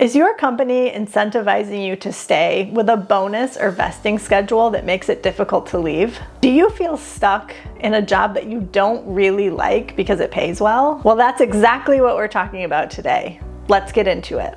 Is your company incentivizing you to stay with a bonus or vesting schedule that makes it difficult to leave? Do you feel stuck in a job that you don't really like because it pays well? Well, that's exactly what we're talking about today. Let's get into it.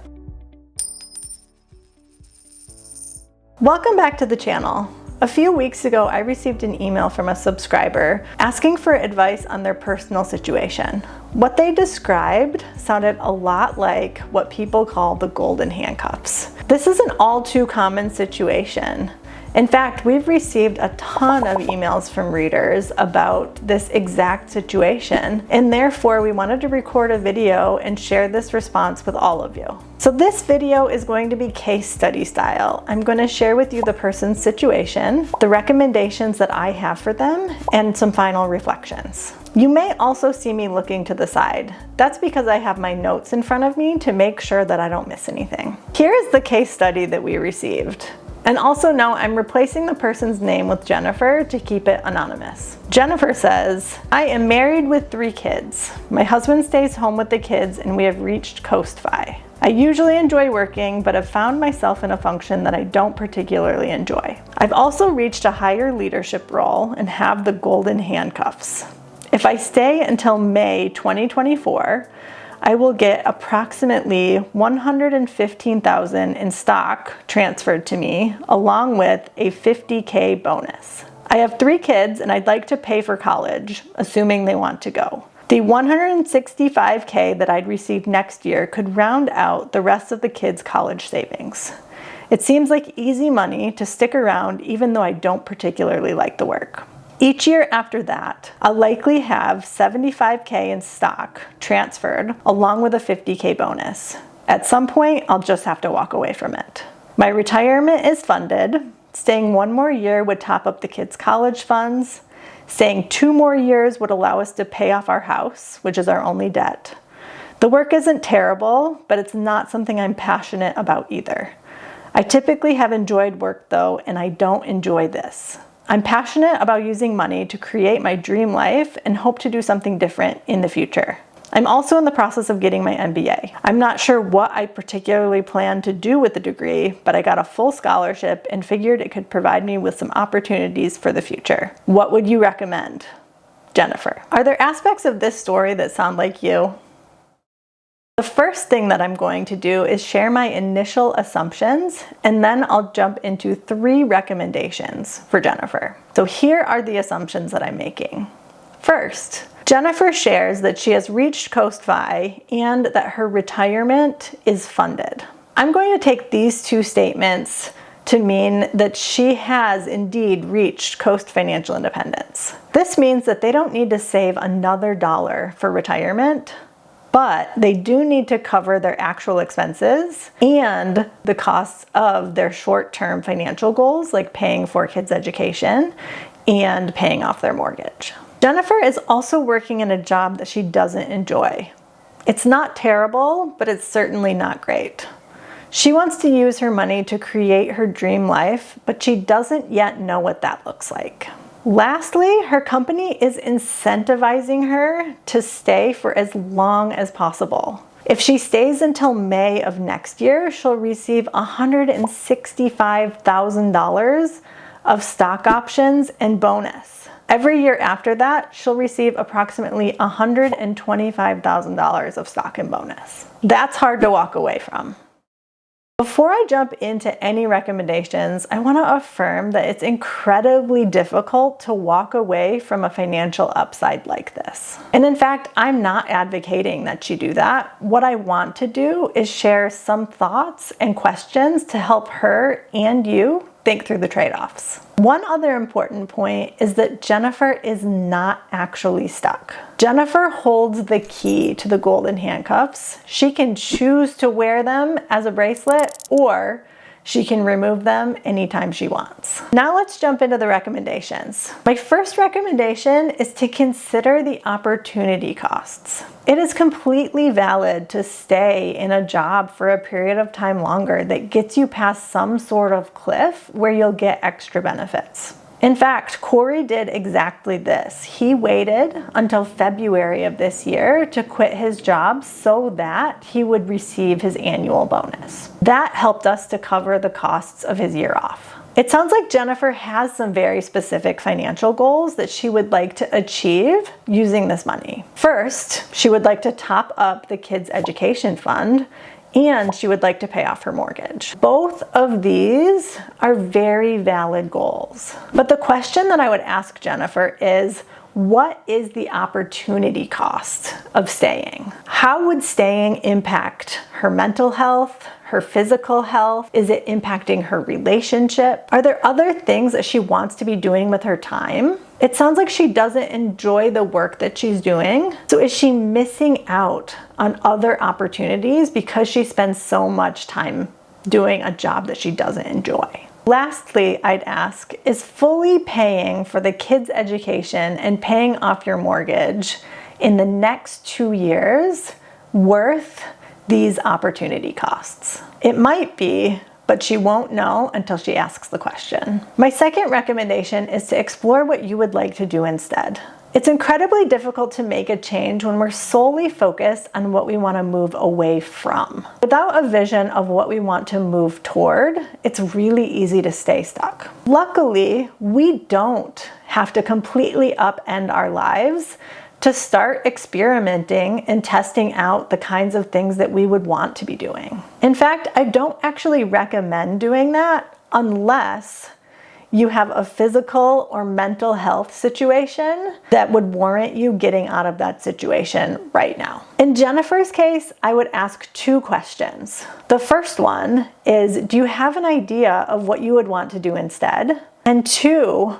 Welcome back to the channel. A few weeks ago, I received an email from a subscriber asking for advice on their personal situation. What they described sounded a lot like what people call the golden handcuffs. This is an all too common situation. In fact, we've received a ton of emails from readers about this exact situation, and therefore we wanted to record a video and share this response with all of you. So this video is going to be case study style. I'm going to share with you the person's situation, the recommendations that I have for them, and some final reflections. You may also see me looking to the side. That's because I have my notes in front of me to make sure that I don't miss anything. Here is the case study that we received. And also note, I'm replacing the person's name with Jennifer to keep it anonymous. Jennifer says, I am married with 3 kids. My husband stays home with the kids and we have reached Coast-Fi. I usually enjoy working, but have found myself in a function that I don't particularly enjoy. I've also reached a higher leadership role and have the golden handcuffs. If I stay until May 2024, I will get approximately $115,000 in stock transferred to me, along with a $50K bonus. I have 3 kids and I'd like to pay for college, assuming they want to go. The $165K that I'd receive next year could round out the rest of the kids' college savings. It seems like easy money to stick around even though I don't particularly like the work. Each year after that, I'll likely have $75K in stock transferred along with a $50K bonus. At some point, I'll just have to walk away from it. My retirement is funded. Staying 1 more year would top up the kids' college funds. Staying 2 more years would allow us to pay off our house, which is our only debt. The work isn't terrible, but it's not something I'm passionate about either. I typically have enjoyed work though, and I don't enjoy this. I'm passionate about using money to create my dream life and hope to do something different in the future. I'm also in the process of getting my MBA. I'm not sure what I particularly plan to do with the degree, but I got a full scholarship and figured it could provide me with some opportunities for the future. What would you recommend? Jennifer. Are there aspects of this story that sound like you? The first thing that I'm going to do is share my initial assumptions, and then I'll jump into 3 recommendations for Jennifer. So here are the assumptions that I'm making. First, Jennifer shares that she has reached Coast-Fi and that her retirement is funded. I'm going to take these 2 statements to mean that she has indeed reached Coast financial independence. This means that they don't need to save another dollar for retirement, but they do need to cover their actual expenses and the costs of their short-term financial goals, like paying for kids' education and paying off their mortgage. Jennifer is also working in a job that she doesn't enjoy. It's not terrible, but it's certainly not great. She wants to use her money to create her dream life, but she doesn't yet know what that looks like. Lastly, her company is incentivizing her to stay for as long as possible. If she stays until May of next year, she'll receive $165,000 of stock options and bonus. Every year after that, she'll receive approximately $125,000 of stock and bonus. That's hard to walk away from. Before I jump into any recommendations, I want to affirm that it's incredibly difficult to walk away from a financial upside like this. And in fact, I'm not advocating that you do that. What I want to do is share some thoughts and questions to help her and you think through the trade-offs. One other important point is that Jennifer is not actually stuck. Jennifer holds the key to the golden handcuffs. She can choose to wear them as a bracelet, or she can remove them anytime she wants. Now let's jump into the recommendations. My first recommendation is to consider the opportunity costs. It is completely valid to stay in a job for a period of time longer that gets you past some sort of cliff where you'll get extra benefits. In fact, Corey did exactly this. He waited until February of this year to quit his job so that he would receive his annual bonus. That helped us to cover the costs of his year off. It sounds like Jennifer has some very specific financial goals that she would like to achieve using this money. First, she would like to top up the kids' education fund, and she would like to pay off her mortgage. Both of these are very valid goals. But the question that I would ask Jennifer is, what is the opportunity cost of staying? How would staying impact her mental health, her physical health? Is it impacting her relationship? Are there other things that she wants to be doing with her time? It sounds like she doesn't enjoy the work that she's doing. So is she missing out on other opportunities because she spends so much time doing a job that she doesn't enjoy? Lastly, I'd ask, is fully paying for the kids' education and paying off your mortgage in the next 2 years worth these opportunity costs? It might be, but she won't know until she asks the question. My second recommendation is to explore what you would like to do instead. It's incredibly difficult to make a change when we're solely focused on what we want to move away from. Without a vision of what we want to move toward, it's really easy to stay stuck. Luckily, we don't have to completely upend our lives to start experimenting and testing out the kinds of things that we would want to be doing. In fact, I don't actually recommend doing that unless you have a physical or mental health situation that would warrant you getting out of that situation right now. In Jennifer's case, I would ask 2 questions. The first one is, do you have an idea of what you would want to do instead? And 2,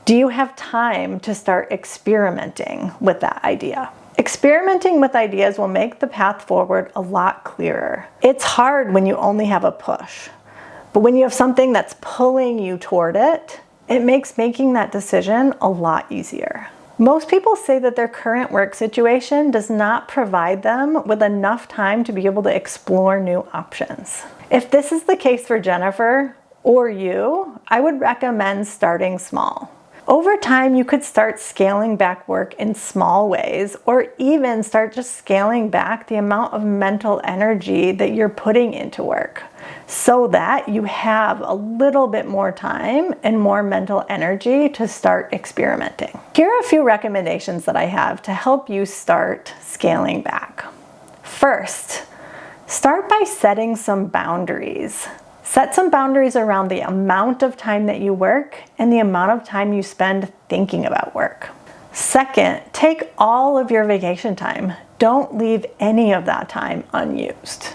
do you have time to start experimenting with that idea? Experimenting with ideas will make the path forward a lot clearer. It's hard when you only have a push. But when you have something that's pulling you toward it, it makes making that decision a lot easier. Most people say that their current work situation does not provide them with enough time to be able to explore new options. If this is the case for Jennifer or you, I would recommend starting small. Over time, you could start scaling back work in small ways, or even start just scaling back the amount of mental energy that you're putting into work, so that you have a little bit more time and more mental energy to start experimenting. Here are a few recommendations that I have to help you start scaling back. First, start by setting some boundaries. Set some boundaries around the amount of time that you work and the amount of time you spend thinking about work. Second, take all of your vacation time. Don't leave any of that time unused.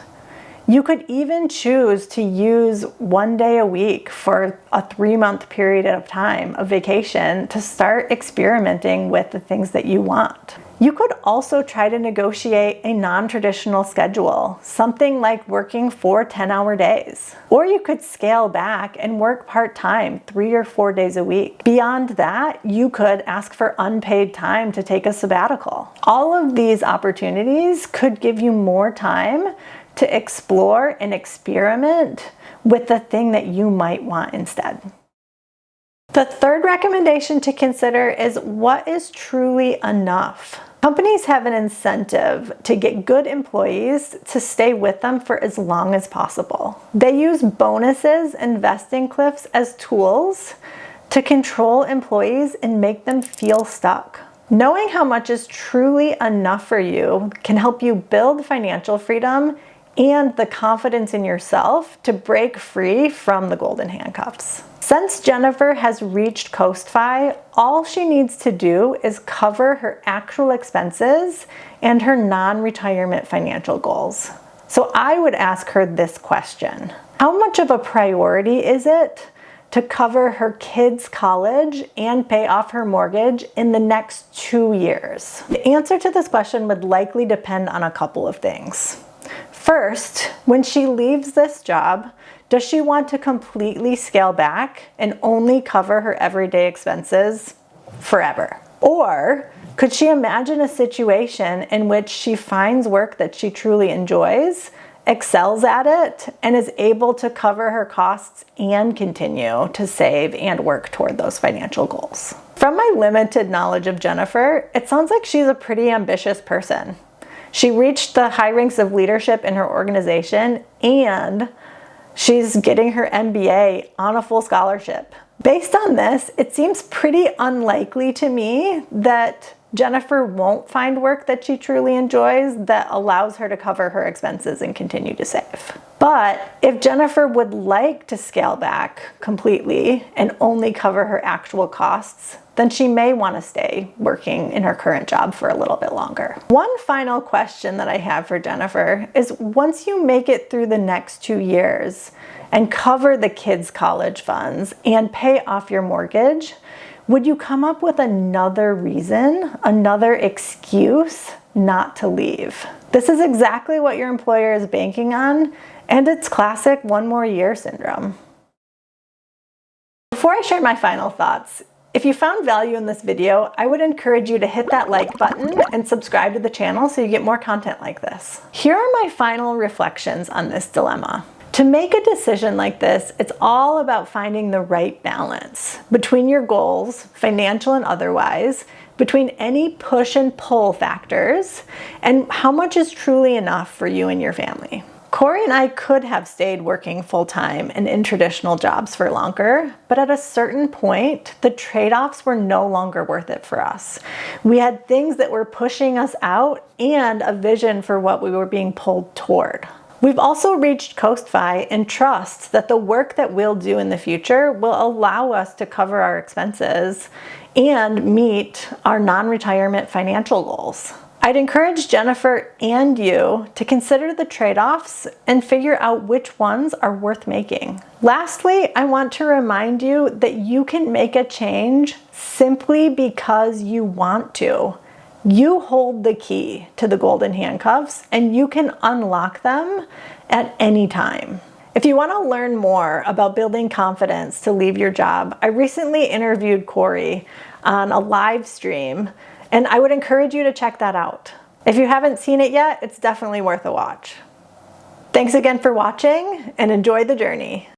You could even choose to use 1 day a week for a 3-month period of time of vacation to start experimenting with the things that you want. You could also try to negotiate a non-traditional schedule, something like working 4 10-hour days. Or you could scale back and work part-time 3 or 4 days a week. Beyond that, you could ask for unpaid time to take a sabbatical. All of these opportunities could give you more time to explore and experiment with the thing that you might want instead. The third recommendation to consider is, what is truly enough? Companies have an incentive to get good employees to stay with them for as long as possible. They use bonuses and vesting cliffs as tools to control employees and make them feel stuck. Knowing how much is truly enough for you can help you build financial freedom and the confidence in yourself to break free from the golden handcuffs. Since Jennifer has reached Coast-Fi, all she needs to do is cover her actual expenses and her non-retirement financial goals. So I would ask her this question: how much of a priority is it to cover her kids' college and pay off her mortgage in the next 2 years? The answer to this question would likely depend on a couple of things. First, when she leaves this job, does she want to completely scale back and only cover her everyday expenses forever? Or could she imagine a situation in which she finds work that she truly enjoys excels at it, and is able to cover her costs and continue to save and work toward those financial goals. From my limited knowledge of Jennifer, it sounds like she's a pretty ambitious person. She reached the high ranks of leadership in her organization, and she's getting her MBA on a full scholarship. Based on this, it seems pretty unlikely to me that Jennifer won't find work that she truly enjoys that allows her to cover her expenses and continue to save. But if Jennifer would like to scale back completely and only cover her actual costs, then she may want to stay working in her current job for a little bit longer. One final question that I have for Jennifer is, once you make it through the next 2 years and cover the kids' college funds and pay off your mortgage, would you come up with another reason, another excuse not to leave? This is exactly what your employer is banking on, and it's classic one more year syndrome. Before I share my final thoughts, if you found value in this video, I would encourage you to hit that like button and subscribe to the channel so you get more content like this. Here are my final reflections on this dilemma. To make a decision like this, it's all about finding the right balance between your goals, financial and otherwise, between any push and pull factors, and how much is truly enough for you and your family. Corey and I could have stayed working full-time and in traditional jobs for longer, but at a certain point, the trade-offs were no longer worth it for us. We had things that were pushing us out and a vision for what we were being pulled toward. We've also reached Coast-Fi and trust that the work that we'll do in the future will allow us to cover our expenses and meet our non-retirement financial goals. I'd encourage Jennifer and you to consider the trade-offs and figure out which ones are worth making. Lastly, I want to remind you that you can make a change simply because you want to. You hold the key to the golden handcuffs, and you can unlock them at any time. If you want to learn more about building confidence to leave your job, I recently interviewed Corey on a live stream, and I would encourage you to check that out. If you haven't seen it yet, it's definitely worth a watch. Thanks again for watching, and enjoy the journey.